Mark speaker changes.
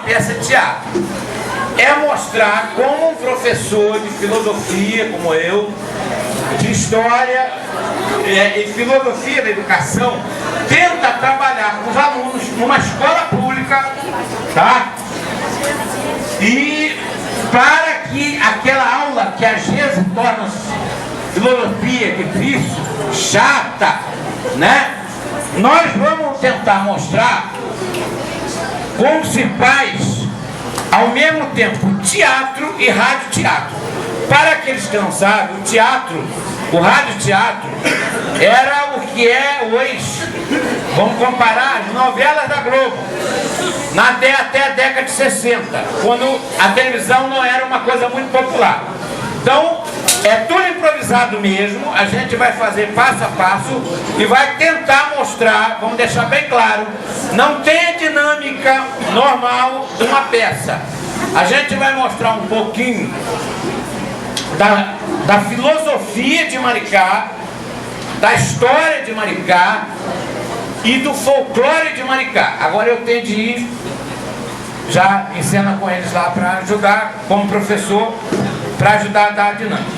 Speaker 1: peça de teatro. É mostrar como um professor de filosofia, como eu, de história e filosofia da educação, tenta trabalhar com os alunos numa escola pública, tá? E para que aquela aula que às vezes torna filosofia difícil, chata, né? Nós vamos tentar mostrar como se faz ao mesmo tempo teatro e radioteatro. Para aqueles que não sabem, o teatro, o radioteatro, era o que é hoje, vamos comparar as novelas da Globo, até a década de 60, quando a televisão não era uma coisa muito popular. Então, é tudo improvisado mesmo, a gente vai fazer passo a passo e vai tentar mostrar, vamos deixar bem claro, não tem a dinâmica normal de uma peça. A gente vai mostrar um pouquinho da filosofia de Maricá, da história de Maricá e do folclore de Maricá. Agora eu tenho de ir já em cena com eles lá para ajudar, como professor, para ajudar a dar a dinâmica.